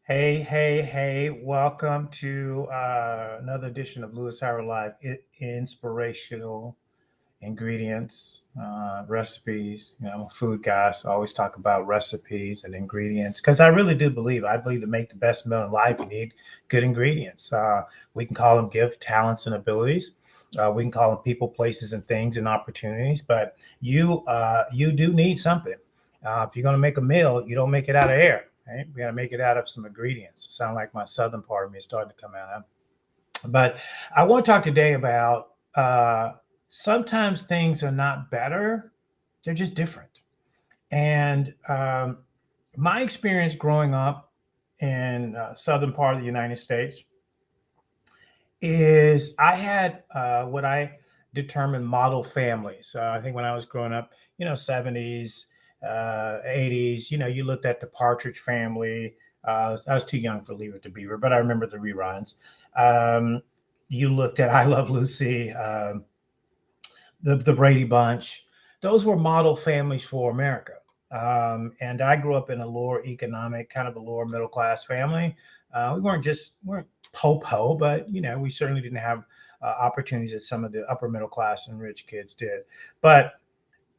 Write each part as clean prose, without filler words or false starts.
Hey, hey, hey, welcome to another edition of Lewis Howard Live Inspirational Ingredients, Recipes. I'm a food guy, so I always talk about recipes and ingredients because I believe to make the best meal in life, you need good ingredients. We can call them gift, talents, and abilities. We can call them people, places, and things and opportunities, but you do need something. If you're going to make a meal, you don't make it out of air. Right? We got to make it out of some ingredients. Sound like my southern part of me is starting to come out. But I want to talk today about sometimes things are not better, they're just different. And my experience growing up in southern part of the United States is I had what I determined model families. I think when I was growing up, 70s, 80s, you looked at the Partridge Family. I was too young for Leave It to Beaver, but I remember the reruns. Um, you looked at I Love Lucy, the Brady Bunch. Those were model families for America. And I grew up in a lower economic, kind of a lower middle class family. We weren't po, but we certainly didn't have opportunities that some of the upper middle class and rich kids did. But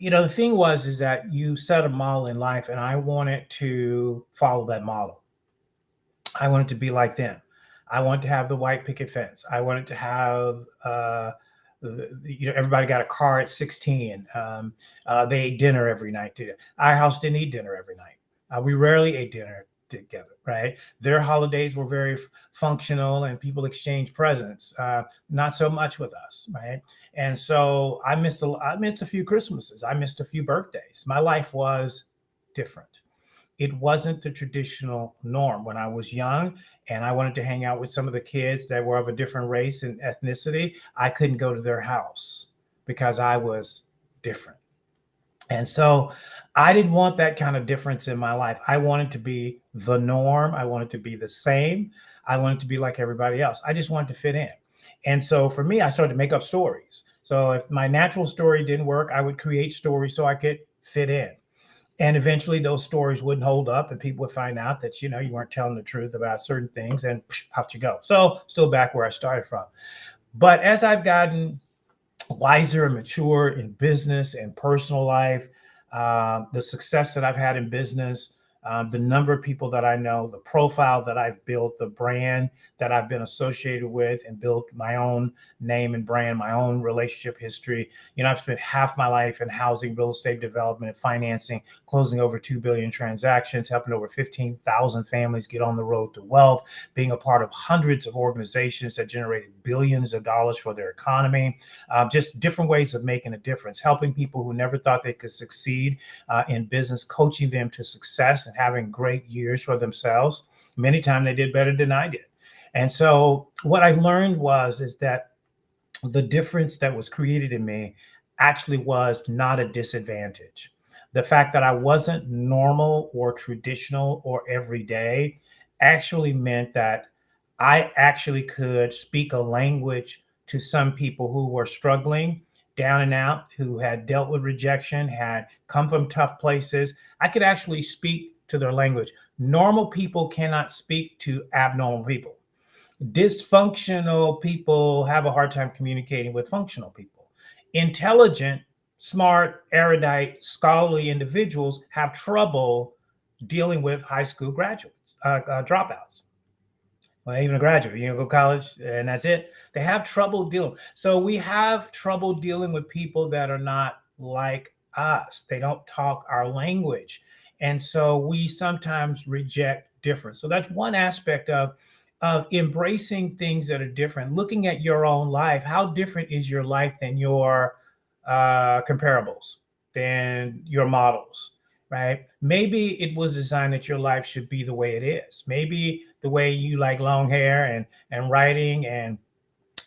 the thing was is that you set a model in life, and I wanted to follow that model. I wanted to be like them. I wanted to have the white picket fence. I wanted to have, everybody got a car at 16. They ate dinner every night. Our house didn't eat dinner every night. We rarely ate dinner together, right? Their holidays were very functional and people exchanged presents. Not so much with us, right? And so I missed a few Christmases. I missed a few birthdays. My life was different. It wasn't the traditional norm when I was young and I wanted to hang out with some of the kids that were of a different race and ethnicity. I couldn't go to their house because I was different. And so I didn't want that kind of difference in my life. I wanted to be the norm. I wanted to be the same. I wanted to be like everybody else. I just wanted to fit in. And so for me, I started to make up stories. So if my natural story didn't work, I would create stories so I could fit in. And eventually those stories wouldn't hold up and people would find out that you weren't telling the truth about certain things, and out you go. So still back where I started from. But as I've gotten wiser and mature in business and personal life, the success that I've had in business, the number of people that I know, the profile that I've built, the brand that I've been associated with and built my own name and brand, my own relationship history. I've spent half my life in housing, real estate development, and financing, closing over 2 billion transactions, helping over 15,000 families get on the road to wealth, being a part of hundreds of organizations that generated billions of dollars for their economy. Just different ways of making a difference, helping people who never thought they could succeed in business, coaching them to success and having great years for themselves. Many times they did better than I did. And so what I learned is that the difference that was created in me actually was not a disadvantage. The fact that I wasn't normal or traditional or everyday actually meant that I actually could speak a language to some people who were struggling down and out, who had dealt with rejection, had come from tough places. I could actually speak to their language. Normal people cannot speak to abnormal people. Dysfunctional people have a hard time communicating with functional people. Intelligent, smart, erudite, scholarly individuals have trouble dealing with high school graduates, dropouts. Well, even a graduate, go to college and that's it. They have trouble dealing. So we have trouble dealing with people that are not like us. They don't talk our language. And so we sometimes reject difference. So that's one aspect of embracing things that are different, looking at your own life. How different is your life than your comparables, than your models? Right? Maybe it was designed that your life should be the way it is. Maybe the way you like long hair and writing and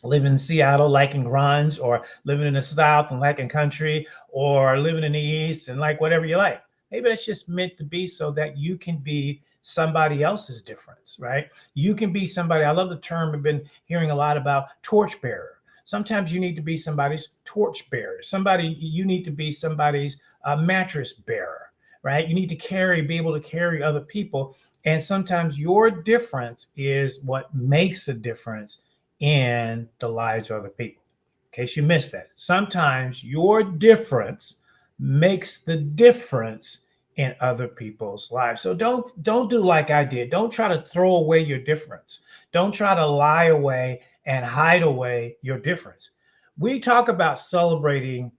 living in Seattle liking grunge, or living in the South and liking country, or living in the East and like whatever you like. Maybe that's just meant to be so that you can be somebody else's difference, right? You can be somebody. I love the term I've been hearing a lot about, torchbearer. Sometimes you need to be somebody's torchbearer. You need to be somebody's mattress bearer, right? You need to be able to carry other people. And sometimes your difference is what makes a difference in the lives of other people. In case you missed that, sometimes your difference makes the difference in other people's lives. So don't do like I did. Don't try to throw away your difference. Don't try to lie away and hide away your difference. We talk about celebrating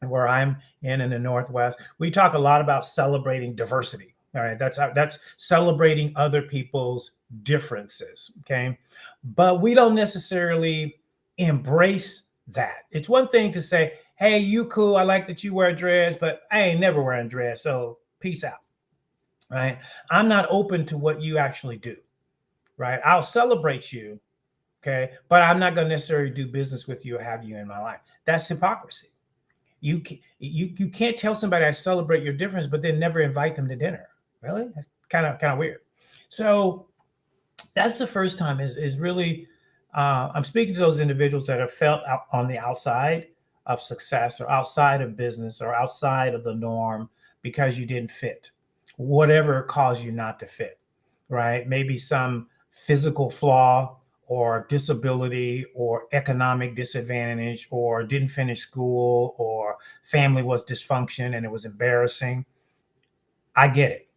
where I'm in the Northwest. We talk a lot about celebrating diversity. All right, that's celebrating other people's differences. Okay, but we don't necessarily embrace that. It's one thing to say, "Hey, you cool. I like that you wear a dress, but I ain't never wearing a dress. So peace out." Right? I'm not open to what you actually do. Right? I'll celebrate you. Okay, but I'm not going to necessarily do business with you or have you in my life. That's hypocrisy. You can't tell somebody I celebrate your difference, but then never invite them to dinner. Really? That's kind of weird. So that's the first time is really I'm speaking to those individuals that have felt out on the outside of success or outside of business or outside of the norm because you didn't fit, whatever caused you not to fit, right? Maybe some physical flaw or disability or economic disadvantage or didn't finish school or family was dysfunction and it was embarrassing. I get it.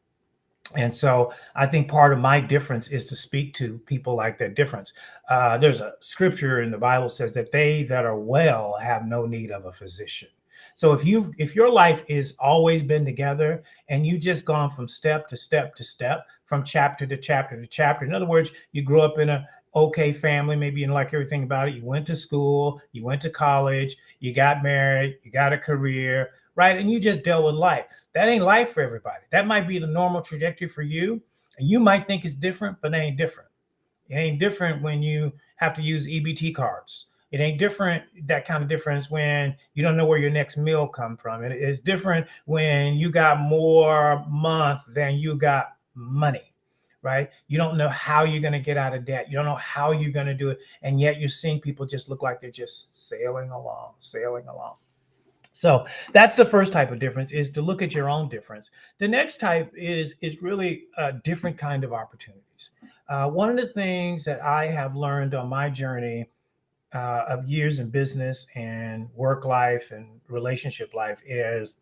And so I think part of my difference is to speak to people like that difference. There's a scripture in the Bible says that they that are well have no need of a physician. So if your life is always been together and you just gone from step to step to step, from chapter to chapter to chapter. In other words, you grew up in a okay family, maybe you didn't like everything about it. You went to school, you went to college, you got married, you got a career, right? And you just dealt with life. That ain't life for everybody. That might be the normal trajectory for you. And you might think it's different, but it ain't different. It ain't different when you have to use EBT cards. It ain't different, that kind of difference when you don't know where your next meal come from. It is different when you got more month than you got money, right? You don't know how you're going to get out of debt. You don't know how you're going to do it. And yet you're seeing people just look like they're just sailing along, sailing along. So that's the first type of difference, is to look at your own difference. The next type is really a different kind of opportunities. One of the things that I have learned on my journey of years in business and work life and relationship life is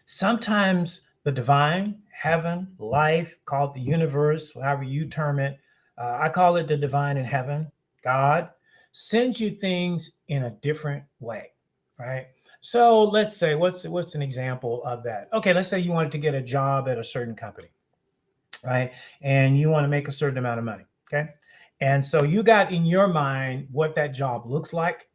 sometimes the divine, heaven, life, call it the universe, however you term it. I call it the divine in heaven, God sends you things in a different way, right? So let's say, what's an example of that? Okay, let's say you wanted to get a job at a certain company, right? And you want to make a certain amount of money, okay? And so you got in your mind what that job looks like,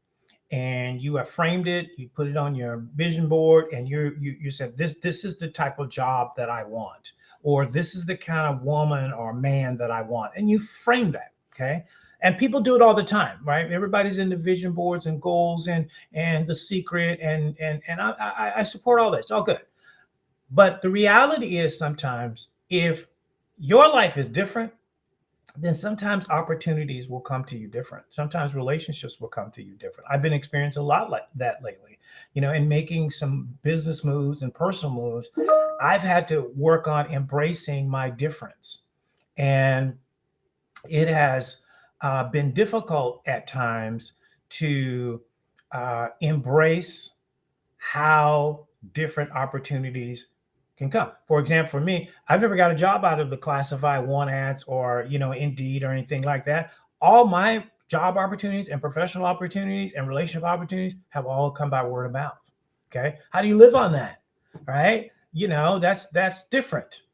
and you have framed it, you put it on your vision board, and you said this is the type of job that I want, or this is the kind of woman or man that I want, and you frame that, okay? And people do it all the time, right? Everybody's into vision boards and goals and the secret, and I support all that. It's all good. But the reality is sometimes if your life is different, then sometimes opportunities will come to you different. Sometimes relationships will come to you different. I've been experiencing a lot like that lately, in making some business moves and personal moves. I've had to work on embracing my difference. And it has been difficult at times to embrace how different opportunities can come. For example, for me, I've never got a job out of the classify one ads or Indeed or anything like that. All my job opportunities and professional opportunities and relationship opportunities have all come by word of mouth. Okay, how do you live on that? Right? That's different.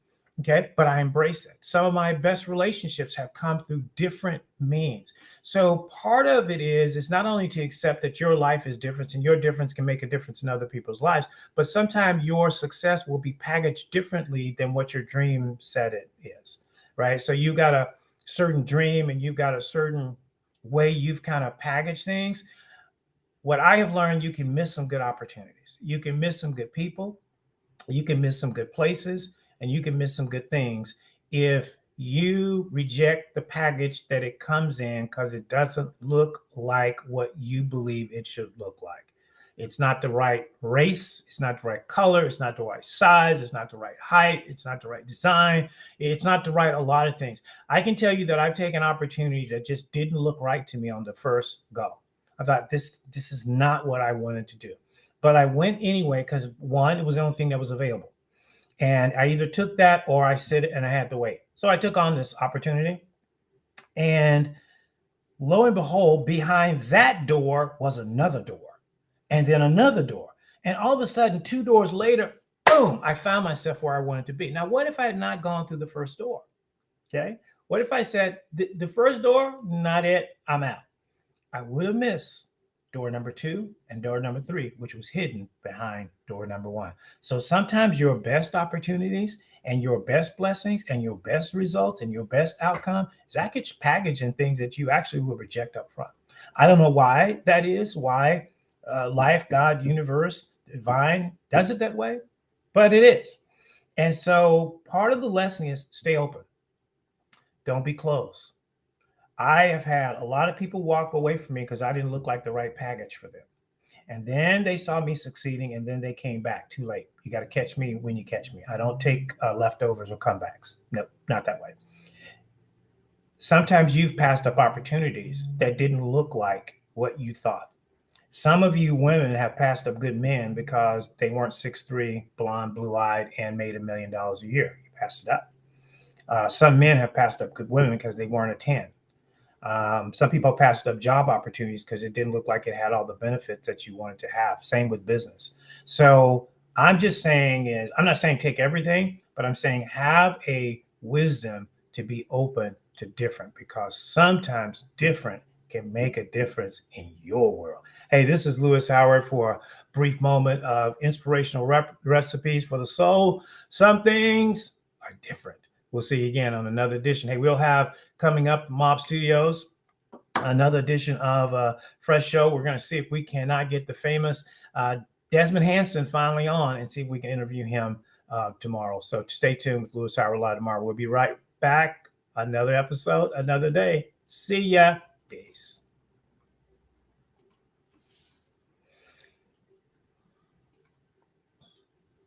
Okay, but I embrace it. Some of my best relationships have come through different means. So part of it is it's not only to accept that your life is different and your difference can make a difference in other people's lives, but sometimes your success will be packaged differently than what your dream said it is, right? So you got a certain dream and you've got a certain way you've kind of packaged things. What I have learned, you can miss some good opportunities. You can miss some good people. You can miss some good places, and you can miss some good things if you reject the package that it comes in because it doesn't look like what you believe it should look like. It's not the right race. It's not the right color. It's not the right size. It's not the right height. It's not the right design. It's not the right a lot of things. I can tell you that I've taken opportunities that just didn't look right to me on the first go. I thought this is not what I wanted to do. But I went anyway because one, it was the only thing that was available. And I either took that or I sit and I had to wait. So I took on this opportunity. And lo and behold, behind that door was another door, and then another door. And all of a sudden, 2 doors later, boom, I found myself where I wanted to be. Now, what if I had not gone through the first door? Okay. What if I said, the first door, not it, I'm out? I would have missed door number 2 and door number 3, which was hidden behind door number 1. So sometimes your best opportunities and your best blessings and your best results and your best outcome is packaged in things that you actually will reject up front. I don't know why that is, why life, God, universe, divine does it that way, but it is. And so part of the lesson is stay open. Don't be closed. I have had a lot of people walk away from me because I didn't look like the right package for them. And then they saw me succeeding and then they came back too late. You got to catch me when you catch me. I don't take leftovers or comebacks. No, not that way. Sometimes you've passed up opportunities that didn't look like what you thought. Some of you women have passed up good men because they weren't 6'3", blonde, blue-eyed, and made $1 million a year. You passed it up. Some men have passed up good women because they weren't a 10. Some people passed up job opportunities because it didn't look like it had all the benefits that you wanted to have. Same with business. So I'm just saying I'm not saying take everything, but I'm saying have a wisdom to be open to different, because sometimes different can make a difference in your world. Hey, this is Lewis Howard for a brief moment of inspirational recipes for the soul. Some things are different. We'll see you again on another edition. Hey, we'll have coming up Mob Studios, another edition of a Fresh Show. We're going to see if we cannot get the famous Desmond Hanson finally on and see if we can interview him tomorrow. So stay tuned with Lewis Howard Live tomorrow. We'll be right back. Another episode, another day. See ya. Peace.